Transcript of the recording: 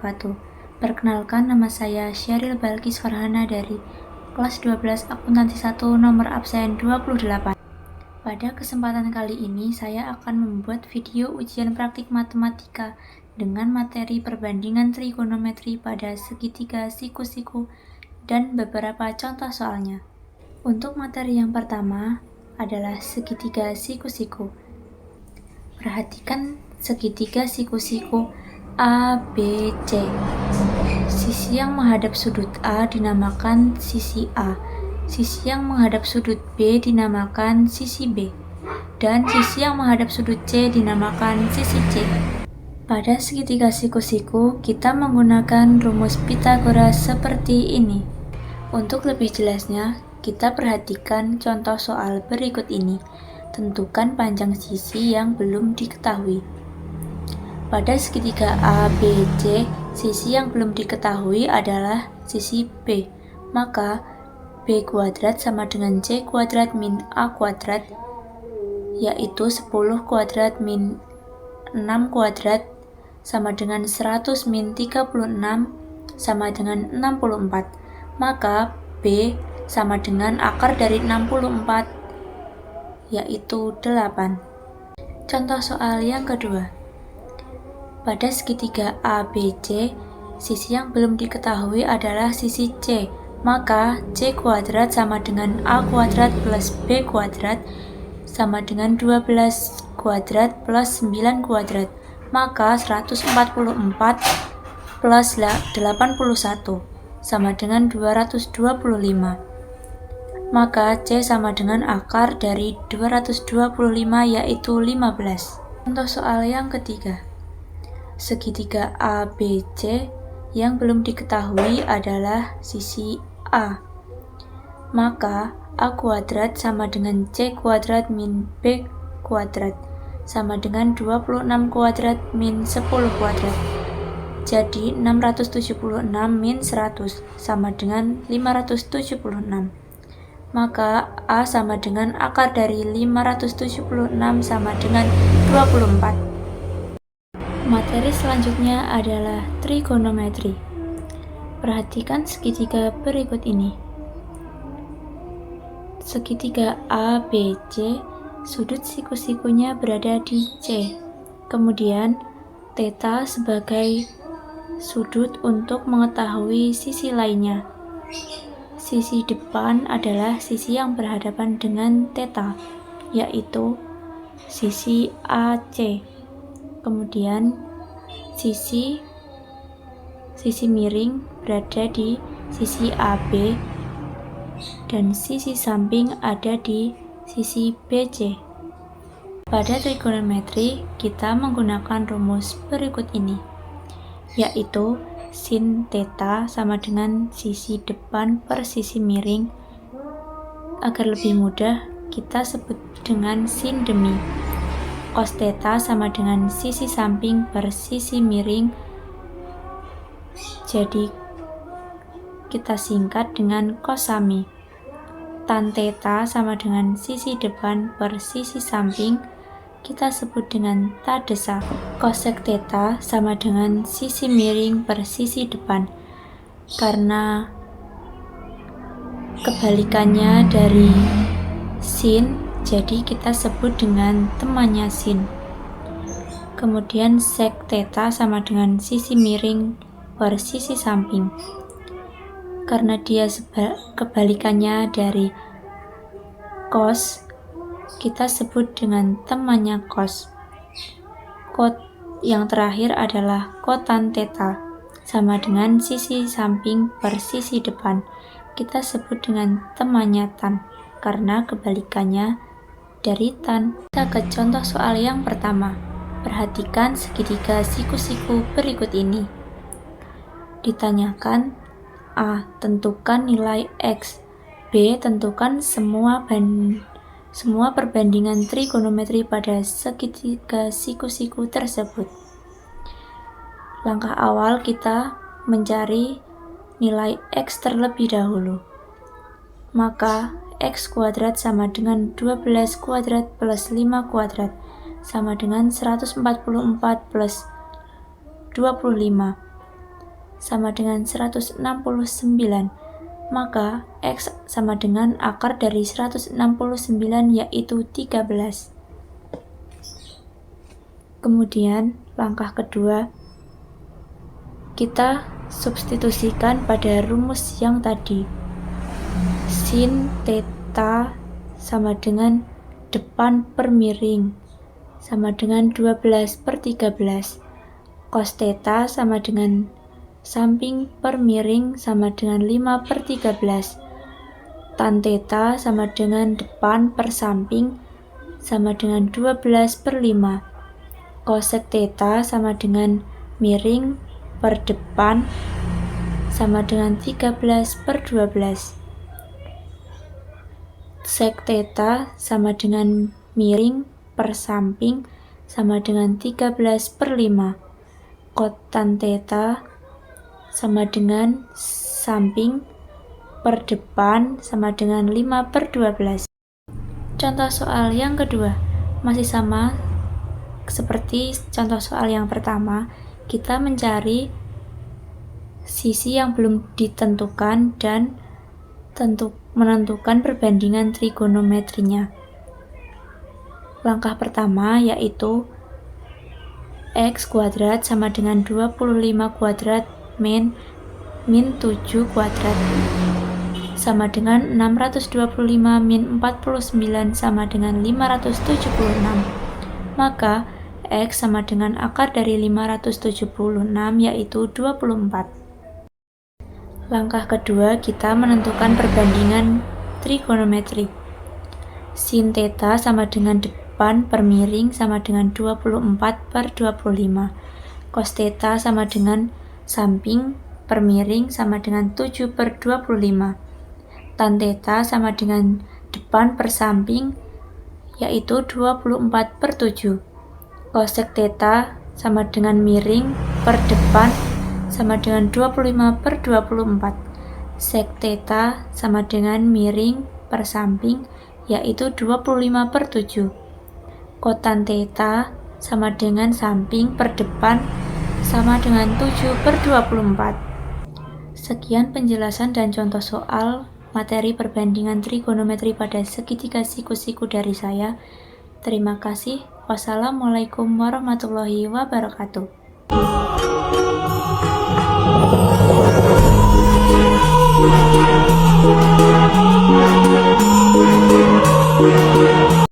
wabarakatuh. Perkenalkan, nama saya Syaril Balkis Farhana dari kelas 12 Akuntansi 1 nomor absen 28. Pada kesempatan kali ini saya akan membuat video ujian praktik matematika dengan materi perbandingan trigonometri pada segitiga siku-siku dan beberapa contoh soalnya. Untuk materi yang pertama adalah segitiga siku-siku. Perhatikan segitiga siku-siku A, B, C. Sisi yang menghadap sudut A dinamakan sisi A. Sisi yang menghadap sudut B dinamakan sisi B. Dan sisi yang menghadap sudut C dinamakan sisi C. Pada segitiga siku-siku, kita menggunakan rumus Pythagoras seperti ini. Untuk lebih jelasnya, kita perhatikan contoh soal berikut ini. Tentukan panjang sisi yang belum diketahui. Pada segitiga A, B, C, sisi yang belum diketahui adalah sisi B. Maka B kuadrat sama dengan C kuadrat min A kuadrat, yaitu 10 kuadrat min 6 kuadrat sama dengan 100 min 36 sama dengan 64. Maka B sama dengan akar dari 64, yaitu 8. Contoh soal yang kedua. Pada segitiga A, B, C, sisi yang belum diketahui adalah sisi C. Maka C kuadrat sama dengan A kuadrat plus B kuadrat sama dengan 12 kuadrat plus 9 kuadrat. Maka 144 plus 81 sama dengan 225. Maka C sama dengan akar dari 225, yaitu 15. Contoh soal yang ketiga. Segitiga A, B, C yang belum diketahui adalah sisi A. Maka A kuadrat sama dengan C kuadrat min B kuadrat sama dengan 26 kuadrat min 10 kuadrat. Jadi 676 min 100 sama dengan 576. Maka A sama dengan akar dari 576 sama dengan 24. Materi selanjutnya adalah trigonometri. Perhatikan segitiga berikut ini. Segitiga A, B, C, sudut siku-sikunya berada di C. Kemudian, theta sebagai sudut untuk mengetahui sisi lainnya. Sisi depan adalah sisi yang berhadapan dengan theta, yaitu sisi AC. Kemudian sisi miring berada di sisi AB dan sisi samping ada di sisi BC. Pada trigonometri, kita menggunakan rumus berikut ini, yaitu sin theta sama dengan sisi depan per sisi miring. Agar lebih mudah, kita sebut dengan sin demi. Cos theta sama dengan sisi samping per sisi miring, jadi kita singkat dengan cosami. Tan theta sama dengan sisi depan per sisi samping, kita sebut dengan tadesa. Cosec theta sama dengan sisi miring per sisi depan, karena kebalikannya dari sin, jadi kita sebut dengan temannya sin. Kemudian sec theta sama dengan sisi miring per sisi samping. Karena dia kebalikannya dari cos, kita sebut dengan temannya cos. Kot yang terakhir adalah kotan theta sama dengan sisi samping per sisi depan. Kita sebut dengan temannya tan, karena kebalikannya dari tan. Kita ke contoh soal yang pertama. Perhatikan segitiga siku-siku berikut ini. Ditanyakan A. Tentukan nilai X. B. Tentukan semua perbandingan trigonometri pada segitiga siku-siku tersebut. Langkah awal kita mencari nilai X terlebih dahulu. Maka X kuadrat sama dengan 12 kuadrat plus 5 kuadrat sama dengan 144 plus 25. sama dengan 169, maka X sama dengan akar dari 169 yaitu 13. Kemudian langkah kedua, kita substitusikan pada rumus yang tadi. Sin theta sama dengan depan per miring sama dengan 12/13. Cos theta sama dengan samping per miring sama dengan 5/13. Tan theta sama dengan depan per samping sama dengan 12/5. Cosec theta sama dengan miring per depan sama dengan 13/12. Sec theta sama dengan miring per samping sama dengan 13/5. Cotan theta sama dengan samping per depan sama dengan 5/12. Contoh soal yang kedua masih sama seperti contoh soal yang pertama. Kita mencari sisi yang belum ditentukan dan menentukan perbandingan trigonometrinya. Langkah pertama yaitu X kuadrat sama dengan 25 kuadrat min 7 kuadrat sama dengan 625 min 49 sama dengan 576. Maka X sama dengan akar dari 576 yaitu 24. Langkah kedua, kita menentukan perbandingan trigonometri. Sin theta sama dengan depan per miring sama dengan 24/25. Cos theta sama dengan samping per miring sama dengan 7/25. Tan theta sama dengan depan per samping yaitu 24/7. Cosec theta sama dengan miring per depan sama dengan 25/24. Sec theta sama dengan miring per samping yaitu 25/7. Cotan theta sama dengan samping per depan sama dengan 7/24. Sekian penjelasan dan contoh soal materi perbandingan trigonometri pada segitiga siku-siku dari saya. Terima kasih. Wassalamualaikum warahmatullahi wabarakatuh.